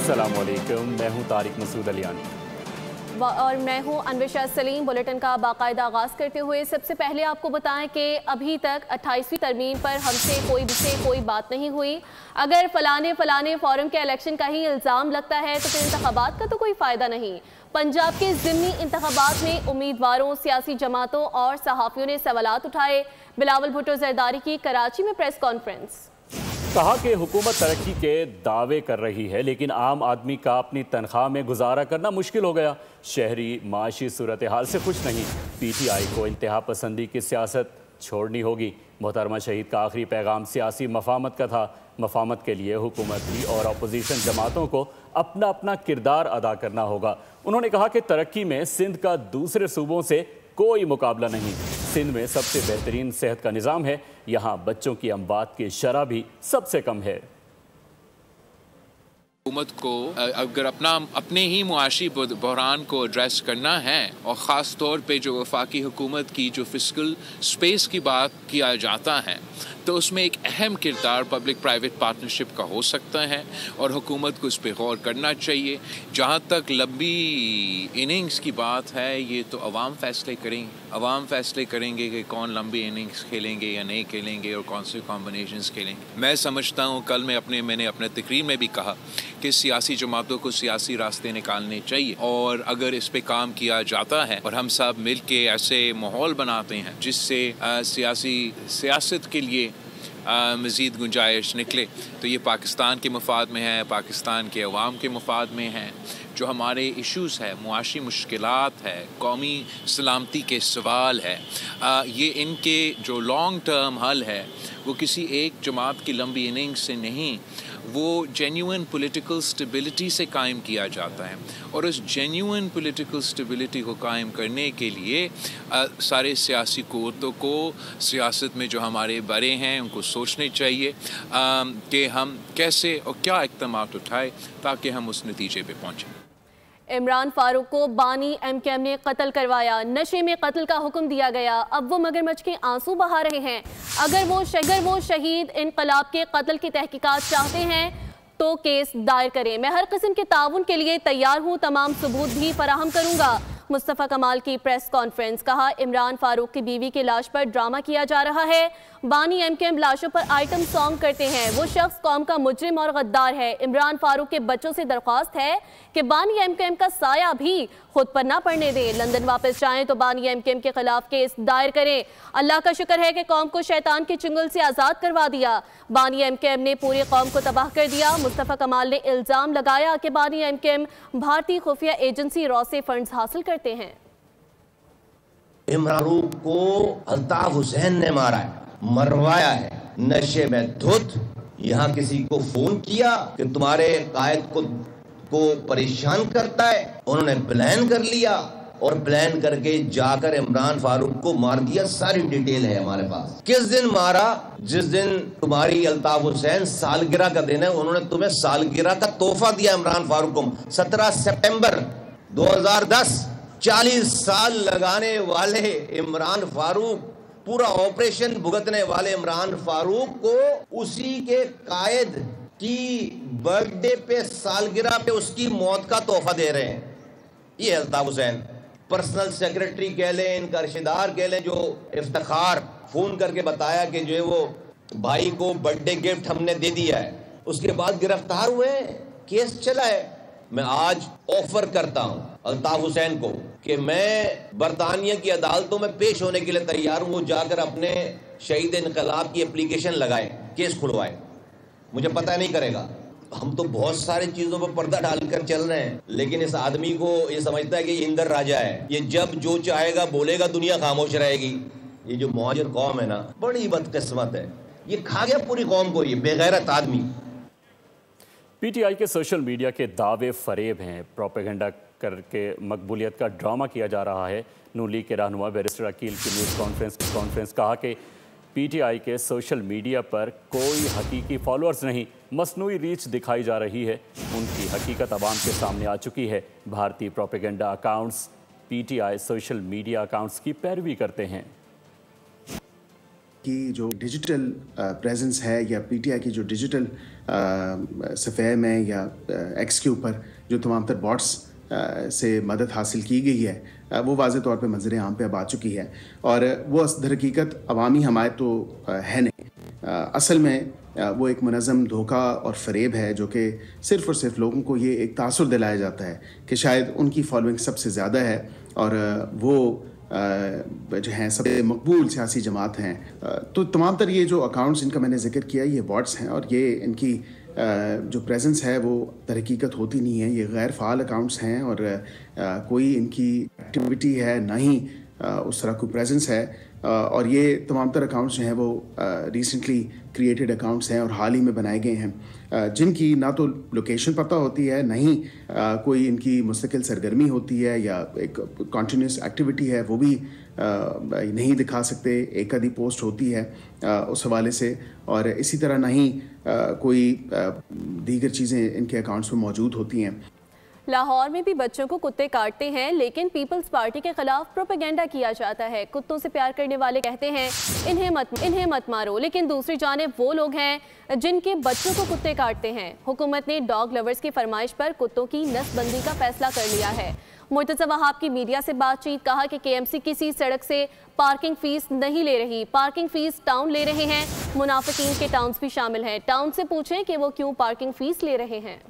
अस्सलामुअलैकुम, मैं हूं तारिक मसूद अलियानी और मैं हूं अनविशा सलीम। बुलेटिन का बाकायदा आगाज़ करते हुए सबसे पहले आपको बताएं कि अभी तक 28वीं तरमीम पर हमसे कोई बात नहीं हुई। अगर फलाने फॉरम के इलेक्शन का ही इल्ज़ाम लगता है तो फिर इंतखाबात का तो कोई फ़ायदा नहीं। पंजाब के ज़िमनी इंतखाबात में उम्मीदवारों, सियासी जमातों और सहाफ़ियों ने सवालात उठाए। बिलावल भुट्टो जरदारी की कराची में प्रेस कॉन्फ्रेंस। कहा कि हुकूमत तरक्की के दावे कर रही है लेकिन आम आदमी का अपनी तनख्वाह में गुजारा करना मुश्किल हो गया। शहरी माशी सूरत हाल से खुश नहीं। PTI को इंतहा पसंदी की सियासत छोड़नी होगी। मोहतरमा शहीद का आखिरी पैगाम सियासी मफामत का था। मफामत के लिए हुकूमती और अपोजिशन जमातों को अपना अपना किरदार अदा करना होगा। उन्होंने कहा कि तरक्की में सिंध का दूसरे सूबों से कोई मुकाबला नहीं। सिंध में सबसे बेहतरीन सेहत का निज़ाम है। यहाँ बच्चों की अमवात की शरह भी सबसे कम है। हुकूमत को अगर अपने ही मुआशी बहरान को एड्रेस करना है और ख़ास तौर पे जो वफाकी हुकूमत की जो फिस्कल स्पेस की बात किया जाता है तो उसमें एक अहम किरदार पब्लिक प्राइवेट पार्टनरशिप का हो सकता है और हुकूमत को उस पर गौर करना चाहिए। जहाँ तक लंबी इनिंग्स की बात है ये तो अवाम फैसले करेंगे कि कौन लंबी इनिंग्स खेलेंगे या नहीं खेलेंगे और कौन से कॉम्बिनेशंस खेलेंगे। मैं समझता हूँ कल मैंने अपने तकरीर में भी कहा कि सियासी जमातों को सियासी रास्ते निकालने चाहिए और अगर इस पे काम किया जाता है और हम सब मिल के ऐसे माहौल बनाते हैं जिससे सियासत के लिए मज़ीद गुंजाइश निकले तो ये पाकिस्तान के मफाद में है, पाकिस्तान के अवाम के मफाद में है। जो हमारे इश्यूज़ है, मुआशी मुश्किलात है, कौमी सलामती के सवाल है, ये इनके जो लॉन्ग टर्म हल है वो किसी एक जमात की लंबी इनिंग्स से नहीं, वो जेन्युइन पॉलिटिकल स्टेबिलिटी से कायम किया जाता है। और उस जेन्युइन पॉलिटिकल स्टेबिलिटी को कायम करने के लिए सारे सियासी क़ुव्वतों को सियासत में जो हमारे बड़े हैं उनको सोचने चाहिए कि हम कैसे और क्या इक़दामात उठाएं ताकि हम उस नतीजे पे पहुँचें। इमरान फारूक को बानी MKM ने कत्ल करवाया। नशे में कत्ल का हुक्म दिया गया। अब वो मगरमच्छ के आंसू बहा रहे हैं। अगर वो शहीद इनकलाब के कत्ल की तहकीकात चाहते हैं तो केस दायर करें। मैं हर किस्म के ताउन के लिए तैयार हूँ, तमाम सबूत भी फराहम करूँगा। मुस्तफ़ा कमाल की प्रेस कॉन्फ्रेंस। कहा इमरान फारूक की बीवी की लाश पर ड्रामा किया जा रहा है। बानी MKM लाशों पर आइटम सॉन्ग करते हैं। वो शख्स कौम का मुजरिम और गद्दार है। इमरान फारूक के बच्चों से दरख्वास्त है कि बानी MKM का साया भी खुद पर ना पड़ने दें। लंदन वापस जाएं तो बानी MKM के खिलाफ केस दायर करें। अल्लाह का शुक्र है कि कौम को शैतान के चुंगल से आज़ाद करवा दिया। बानी MKM ने पूरी कौम को तबाह कर दिया। मुस्तफ़ा कमाल ने इल्ज़ाम लगाया कि बानी MKM भारतीय खुफिया एजेंसी रॉ से फंड्स हासिल करते हैं। इमरान फारूक को अल्ताफ हुसैन ने मारा है, मरवाया है, नशे में धुत। यहाँ किसी को फोन किया कि तुम्हारे कायद को परेशान करता है, उन्होंने प्लान कर लिया और प्लान करके जाकर इमरान फारूक को मार दिया। सारी डिटेल है हमारे पास। किस दिन मारा? जिस दिन तुम्हारी अल्ताफ हुसैन सालगिरह का दिन है, उन्होंने तुम्हें सालगिरह का तोहफा दिया इमरान फारूक को। 17 सितंबर 2010। 40 साल लगाने वाले इमरान फारूक, पूरा ऑपरेशन भुगतने वाले इमरान फारूक को उसी के कायद की बर्थडे पे, सालगिरह पे उसकी मौत का तोहफा दे रहे हैं। ये अल्ताफ हुसैन पर्सनल सेक्रेटरी कह लें, इनका रिश्तेदार कह लें, जो इफ्तिखार फोन करके बताया कि जो है वो भाई को बर्थडे गिफ्ट हमने दे दिया है। उसके बाद गिरफ्तार हुए, केस चला है। मैं आज ऑफर करता हूं अल्ताफ हुसैन को कि मैं बरतानिया की अदालतों में पेश होने के लिए तैयार हूं। वो जाकर अपने शहीद इनकलाब की एप्लीकेशन लगाए, केस खुलवाए। मुझे पता नहीं करेगा। हम तो बहुत सारी चीजों पर पर्दा डालकर चल रहे हैं, लेकिन इस आदमी को ये समझता है कि ये इंदर राजा है, ये जब जो चाहेगा बोलेगा, दुनिया खामोश रहेगी। ये जो मुहाजिर कौम है ना, बड़ी बदकिस्मत है। ये खा गया पूरी कौम को, ये बेगैरत आदमी। PTI के सोशल मीडिया के दावे फरेब हैं। प्रोपेगेंडा करके मकबूलियत का ड्रामा किया जा रहा है। नून लीग के रहनुमा बैरिस्टर अकील की न्यूज़ कॉन्फ्रेंस कहा कि PTI के सोशल मीडिया पर कोई हकीकी फॉलोअर्स नहीं, मसनूई रीच दिखाई जा रही है। उनकी हकीकत अवाम के सामने आ चुकी है। भारतीय propaganda accounts PTI social media accounts की पैरवी करते हैं। की जो डिजिटल प्रेजेंस है या पीटीआई की जो डिजिटल सफ़े में या एक्स के ऊपर जो तमाम तर बॉट्स से मदद हासिल की गई है वो वाज़े तौर पे मंजर आम पे अब आ चुकी है और वो दर हकीकत अवामी हमायत तो है नहीं। असल में वो एक मुनज़्ज़म धोखा और फ़रेब है जो कि सिर्फ़ और सिर्फ लोगों को ये एक तासुर दिलाया जाता है कि शायद उनकी फॉलोइंग सबसे ज़्यादा है और वो जो हैं सबसे मकबूल सियासी जमात हैं। तो तमाम तर ये जो अकाउंट्स जिनका मैंने जिक्र किया ये बॉट्स हैं और ये इनकी जो प्रेजेंस है वो दरहकीकत होती नहीं है, ये गैर फ़ाल अकाउंट्स हैं और कोई इनकी एक्टिविटी है ना ही उस तरह कोई प्रेजेंस है और ये तमाम तर अकाउंट्स जो हैं वो रिसेंटली क्रिएटेड अकाउंट्स हैं और हाल ही में बनाए गए हैं जिनकी ना तो लोकेशन पता होती है ना ही कोई इनकी मुस्तकिल सरगर्मी होती है या एक कॉन्टीन्यूस एक्टिविटी है वो भी नहीं दिखा सकते, एक आधी पोस्ट होती है उस हवाले से और इसी तरह ना ही कोई दीगर चीज़ें इनके अकाउंट्स में मौजूद होती हैं। लाहौर में भी बच्चों को कुत्ते काटते हैं लेकिन पीपल्स पार्टी के खिलाफ प्रोपेगेंडा किया जाता है। कुत्तों से प्यार करने वाले कहते हैं इन्हें मत मारो, लेकिन दूसरी जानिब वो लोग हैं जिनके बच्चों को कुत्ते काटते हैं। हुकूमत ने डॉग लवर्स की फरमाइश पर कुत्तों की नस्बंदी का फैसला कर लिया है। मुर्तज़ा वहाब की मीडिया से बातचीत कहा कि केएमसी किसी सड़क से पार्किंग फीस नहीं ले रही, पार्किंग फीस टाउन ले रहे हैं। मुनाफिकीन के टाउन्स भी शामिल हैं। टाउन से पूछें कि वो क्यों पार्किंग फीस ले रहे हैं।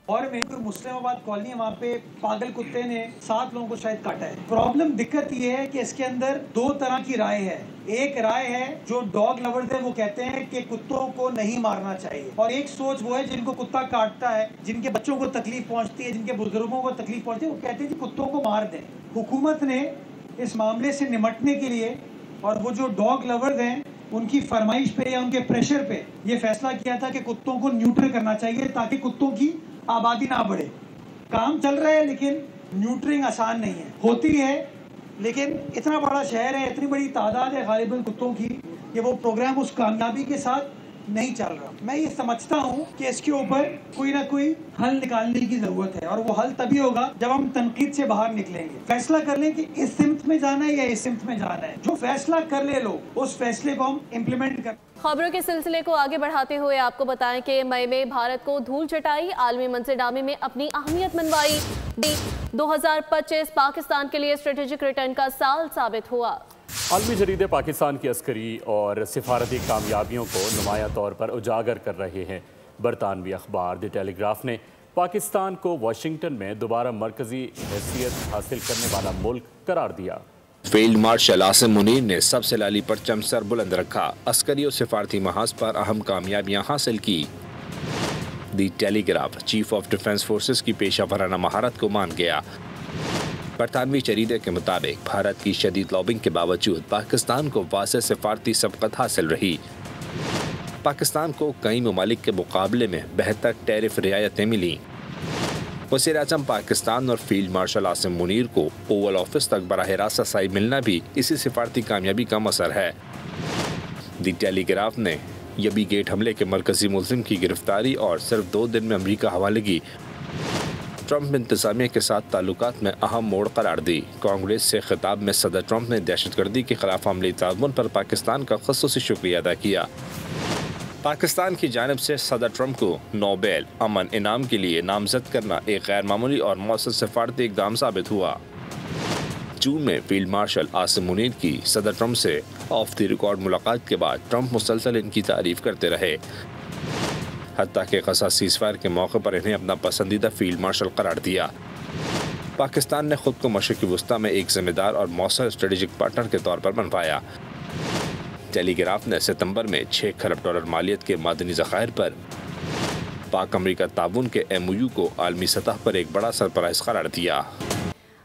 और मुस्लिमाबाद कॉलोनी है, वहाँ पे पागल कुत्ते ने 7 लोगों को शायद काटा है। प्रॉब्लम दिक्कत ये है कि इसके अंदर 2 तरह की राय है। एक राय है जो डॉग लवर्स है वो कहते हैं कि कुत्तों को नहीं मारना चाहिए और एक सोच वो है जिनको कुत्ता काटता है, जिनके बच्चों को तकलीफ पहुँचती है, जिनके बुजुर्गों को तकलीफ पहुँचती है, वो कहते हैं कि कुत्तों को मार दें। हुकूमत ने इस मामले से निमटने के लिए और वो जो डॉग लवर्स हैं उनकी फरमाइश पे या उनके प्रेशर पे ये फैसला किया था कि कुत्तों को न्यूट्रल करना चाहिए ताकि कुत्तों की आबादी ना बढ़े। काम चल रहा है लेकिन न्यूट्रिंग आसान नहीं है, होती है लेकिन इतना बड़ा शहर है, इतनी बड़ी तादाद है गालिबन कुत्तों की, ये वो प्रोग्राम उस कामयाबी के साथ नहीं चल रहा। मैं ये समझता हूँ कि इसके ऊपर कोई ना कोई हल निकालने की जरूरत है और वो हल तभी होगा जब हम तनकीद से बाहर निकलेंगे, फैसला कर लें कि इस सिमत में जाना है या इस सिमत में जाना है। जो फैसला कर ले लोग उस फैसले को हम इम्प्लीमेंट कर। खबरों के सिलसिले को आगे बढ़ाते हुए आपको बताएं कि मई में भारत को धूल चटाई आलमी मंजरनामे में अपनी अहमियत मनवाई। 2025 पाकिस्तान के लिए स्ट्रेटेजिक रिटर्न का साल साबित हुआ। आलमी जरीदे पाकिस्तान की अस्करी और सिफारती कामयाबियों को नुमाया तौर पर उजागर कर रहे हैं। बरतानवी अखबार द टेलीग्राफ ने पाकिस्तान को वाशिंगटन में दोबारा मरकजी हैसियत हासिल करने वाला मुल्क करार दिया। फील्ड मार्शल आसिम मुनीर ने सबसे लाली परचम सर बुलंद रखा, अस्करी और सिफारती महाज पर अहम कामयाबियां हासिल की। The Telegraph chief of defence forces की पेशा वराना महारत को मान गया। बरतानवी जरीदे के मुताबिक भारत की शदीद लॉबिंग के बावजूद पाकिस्तान को वाज़ेह सिफारती सबकत हासिल रही। पाकिस्तान को कई ममालिक के मुकाबले में बेहतर टैरिफ रियायतें मिली। वज़ीर आज़म पाकिस्तान और फील्ड मार्शल आसिम मुनीर को ओवल ऑफिस तक बराह रास्त रसाई मिलना भी इसी सिफारती कामयाबी का असर है। दी टेलीग्राफ ने यबी गेट हमले के मरकजी मुल्ज़िम की गिरफ्तारी और सिर्फ 2 दिन में अमरीका हवालगी ट्रंप इंतजामिया के साथ ताल्लुकात में अहम मोड़ करार दी। कांग्रेस से खिताब में सदर ट्रंप ने दहशतगर्दी के खिलाफ अमली ताउन पर पाकिस्तान का ख़ुसूसी शुक्रिया अदा किया। पाकिस्तान की जानिब से सदर ट्रंप को नोबेल अमन इनाम के लिए नामजद करना एक गैर मामूली और मौसर सिफारती इक़दाम साबित हुआ। जून में फील्ड मार्शल आसिम मुनीर की सदर ट्रंप से ऑफ द रिकॉर्ड मुलाकात के बाद ट्रंप मुसलसल इनकी तारीफ करते रहे, हत्ता कि गज़ा सीज़फायर के मौके पर इन्हें अपना पसंदीदा फील्ड मार्शल करार दिया। पाकिस्तान ने खुद को मशरिक़ी वस्ता में एक जिम्मेदार और मौसर स्ट्रेटेजिक पार्टनर के तौर पर बनवाया। टेलीग्राफ ने सितंबर में $6 खरब मालियत के मादनी ज़खायर पर पाक अमरीका ताउन के MOU को आलमी सतह पर एक बड़ा सरप्राइज़ करार दिया।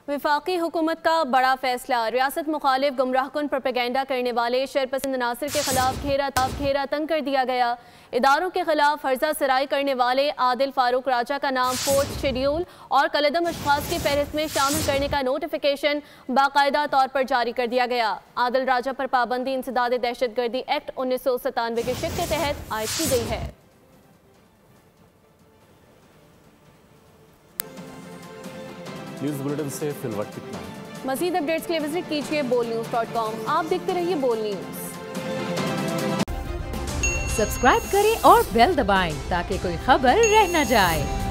वफाकी हुकूमत का बड़ा फैसला, रियासत मुखालिफ गुमराहकुन प्रोपेगेंडा करने वाले शरपसंद नासिर के खिलाफ घेरा तंग कर दिया गया। इदारों के खिलाफ फर्जा सराई करने वाले आदिल फारूक राजा का नाम 4th शेड्यूल और कलदम अशखास की फहरिस्त में शामिल करने का नोटिफिकेशन बाकायदा तौर पर जारी कर दिया गया। आदिल राजा पर पाबंदी इंसदाद दहशतगर्दी एक्ट 1997 के शिक के तहत आयद की गई है। न्यूज़ बुलेटिन से फिलवक्त कितना है। मज़ीद अपडेट्स के लिए विजिट कीजिए bolnews.com। आप देखते रहिए बोल न्यूज़। सब्सक्राइब करें और बेल दबाएं ताकि कोई खबर रह न जाए।